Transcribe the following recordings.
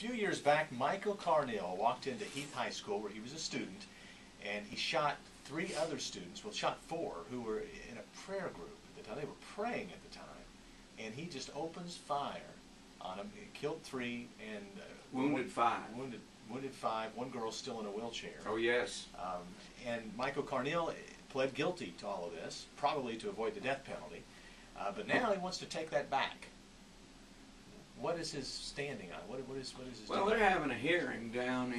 few years back, Michael Carneal walked into Heath High School where he was a student, and he shot 3 other students, well, shot 4, who were in a prayer group at the time. They were praying at the time, and he just opens fire on them. He killed 3 and wounded 5. Wounded 5. One girl's still in a wheelchair. Oh, yes. And Michael Carneal pled guilty to all of this, probably to avoid the death penalty. But now he wants to take that back. What is his standing on? What is his? Well, they're having a hearing down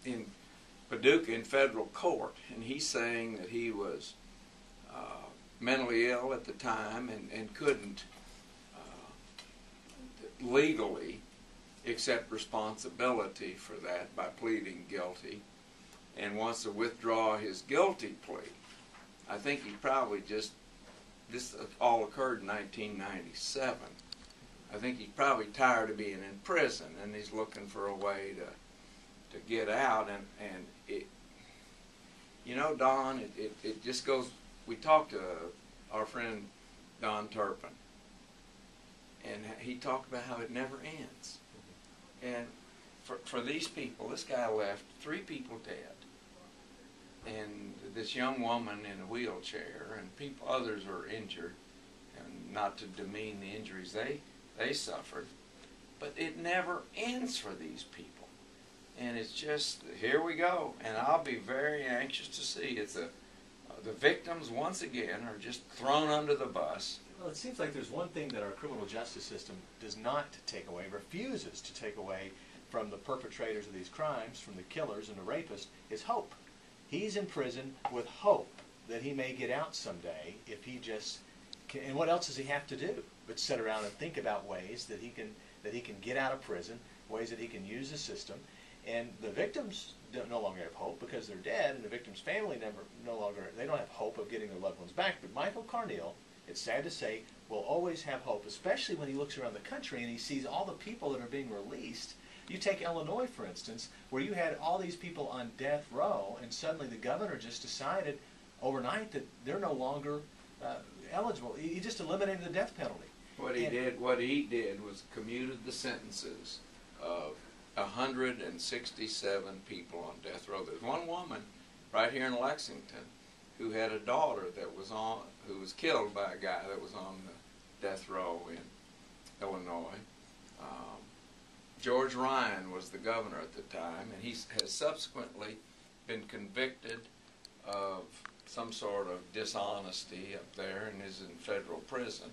in Paducah in federal court, and he's saying that he was mentally ill at the time and couldn't legally accept responsibility for that by pleading guilty, and wants to withdraw his guilty plea. I think he probably this all occurred in 1997. I think he's probably tired of being in prison, and he's looking for a way to get out. And it, you know, Don, it just goes. We talked to our friend Don Turpin, and he talked about how it never ends. And for these people, this guy left 3 people dead, and this young woman in a wheelchair, and others are injured, and not to demean the injuries they suffered, but it never ends for these people, and it's just, here we go. And I'll be very anxious to see it's the victims once again are just thrown under the bus. Well, it seems like there's one thing that our criminal justice system does not take away, refuses to take away from the perpetrators of these crimes, from the killers and the rapists, is hope. He's in prison with hope that he may get out someday if he just can. And what else does he have to do but sit around and think about ways that he can get out of prison, ways that he can use the system? And the victims no longer have hope because they're dead, and the victim's family they don't have hope of getting their loved ones back. But Michael Carneal, it's sad to say, will always have hope, especially when he looks around the country and he sees all the people that are being released. You take Illinois, for instance, where you had all these people on death row, and suddenly the governor just decided overnight that they're no longer eligible. He just eliminated the death penalty. What he did was commuted the sentences of 167 people on death row. There's one woman right here in Lexington who had a daughter who was killed by a guy that was on the death row in Illinois. George Ryan was the governor at the time, and he has subsequently been convicted of some sort of dishonesty up there and is in federal prison.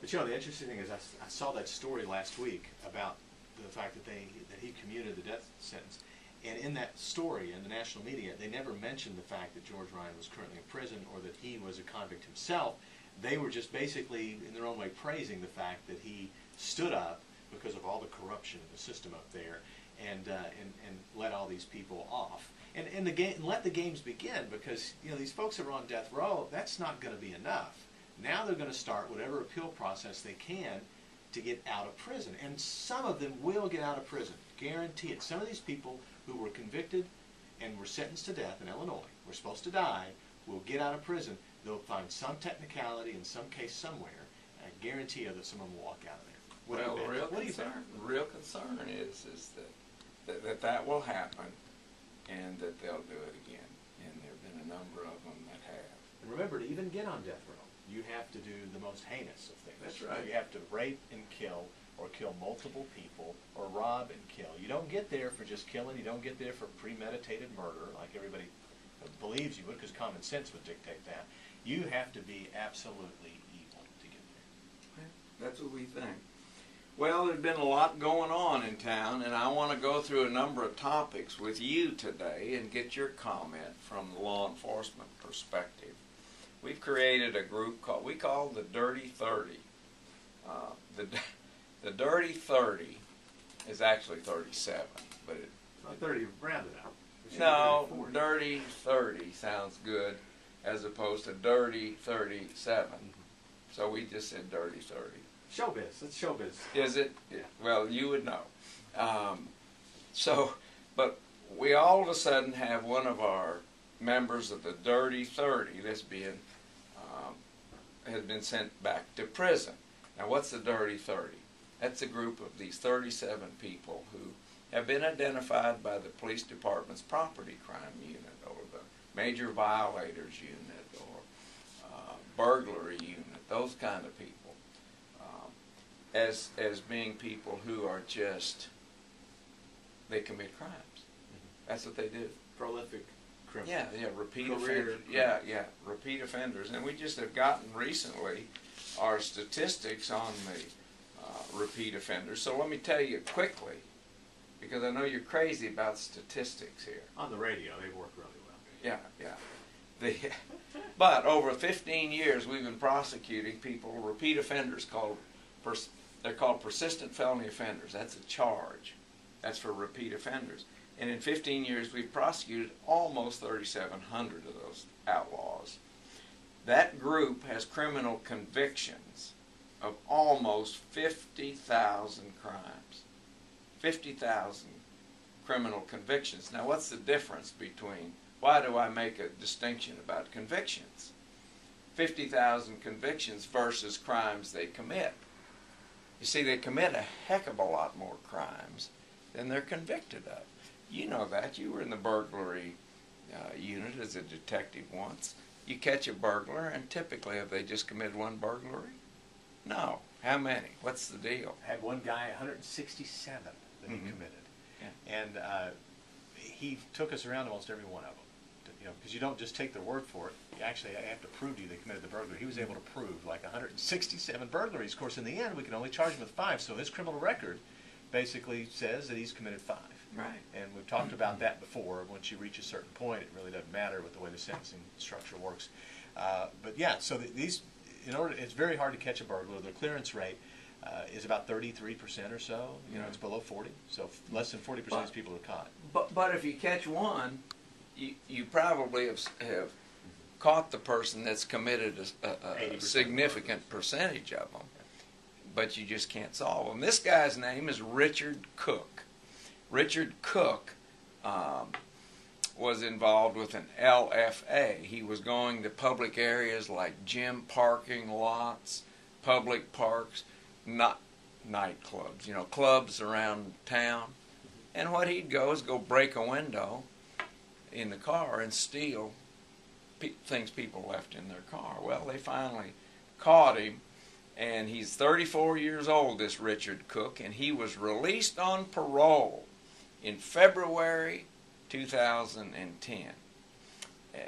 But you know, the interesting thing is I saw that story last week about the fact that he commuted the death sentence, and in that story in the national media they never mentioned the fact that George Ryan was currently in prison or that he was a convict himself. They were just basically in their own way praising the fact that he stood up because of all the corruption in the system up there, and let all these people off, and let the games begin, because you know these folks that are on death row, that's not going to be enough. Now they're going to start whatever appeal process they can to get out of prison, and some of them will get out of prison, guarantee it. Some of these people who were convicted and were sentenced to death in Illinois, were supposed to die, will get out of prison. They'll find some technicality in some case somewhere, and I guarantee you that someone will walk out of there. Well, the real concern is that will happen, and that they'll do it again. And there have been a number of them that have. And remember, to even get on death row, you have to do the most heinous of things. That's right. You have to rape and kill, or kill multiple people, or rob and kill. You don't get there for just killing. You don't get there for premeditated murder, like everybody believes you would, because common sense would dictate that. You have to be absolutely evil to get there. That's what we think. Well, there's been a lot going on in town, and I want to go through a number of topics with you today and get your comment from the law enforcement perspective. We've created a group we call the Dirty 30. The Dirty 30 is actually 37, but it... 30 rounded out. No, Dirty 30 sounds good as opposed to Dirty 37. So we just said Dirty 30. Showbiz. It's showbiz. Is it? Yeah. Well, you would know. But we all of a sudden have one of our members of the Dirty 30 that's has been sent back to prison. Now, what's the Dirty 30? That's a group of these 37 people who have been identified by the police department's property crime unit or the major violators unit or burglary unit, those kind of people, as being people who are just, they commit crimes. That's what they do. Prolific criminals. Yeah, repeat offenders. Yeah, repeat offenders. And we just have gotten recently our statistics on the repeat offenders. So let me tell you quickly, because I know you're crazy about statistics here. On the radio, they work really well. Yeah. But over 15 years, we've been prosecuting people, repeat offenders, they're called persistent felony offenders. That's a charge. That's for repeat offenders. And in 15 years, we've prosecuted almost 3,700 of those outlaws. That group has criminal convictions of almost 50,000 crimes. 50,000 criminal convictions. Now, what's the difference between, why do I make a distinction about convictions? 50,000 convictions versus crimes they commit. You see, they commit a heck of a lot more crimes than they're convicted of. You know that. You were in the burglary unit as a detective once. You catch a burglar, and typically have they just committed one burglary? No. How many? What's the deal? Had one guy, 167 that he committed. Yeah. And he took us around almost every one of them. Because you don't just take their word for it. You actually have to prove to you they committed the burglary. He was able to prove like 167 burglaries. Of course, in the end, we can only charge him with 5. So his criminal record basically says that he's committed 5. Right. And we've talked about that before. Once you reach a certain point, it really doesn't matter with the way the sentencing structure works. But yeah, so these, it's very hard to catch a burglar. The clearance rate is about 33% or so. It's below 40. So less than 40% of these people are caught. But if you catch one, you probably have caught the person that's committed a significant percentage of them. But you just can't solve them. This guy's name is Richard Cook. Richard Cook was involved with an LFA. He was going to public areas like gym parking lots, public parks, not nightclubs, clubs around town. And what he'd go is go break a window in the car and steal things people left in their car. Well, they finally caught him, and he's 34 years old, this Richard Cook, and he was released on parole in February 2010.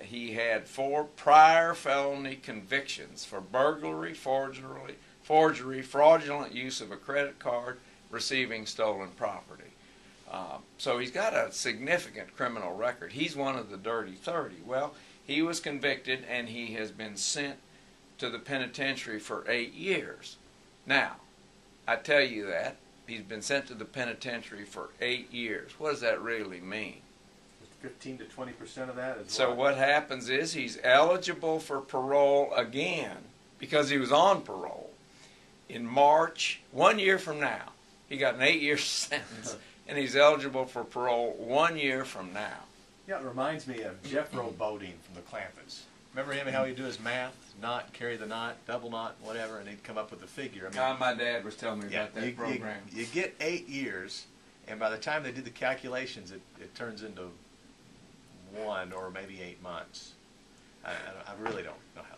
He had 4 prior felony convictions for burglary, forgery, fraudulent use of a credit card, receiving stolen property. So he's got a significant criminal record. He's one of the Dirty 30. Well, he was convicted, and he has been sent to the penitentiary for 8 years. Now, I tell you that. He's been sent to the penitentiary for 8 years. What does that really mean? 15 to 20% of that is So what happens is he's eligible for parole again because he was on parole in March, 1 year from now. He got an 8-year sentence, and he's eligible for parole 1 year from now. Yeah, it reminds me of Jethro Bodine from the Clampetts. Remember him, how he'd do his math, knot, carry the knot, double knot, whatever, and he'd come up with a figure. My dad was telling me about that program. You get 8 years, and by the time they do the calculations, it turns into 1 or maybe 8 months. I really don't know how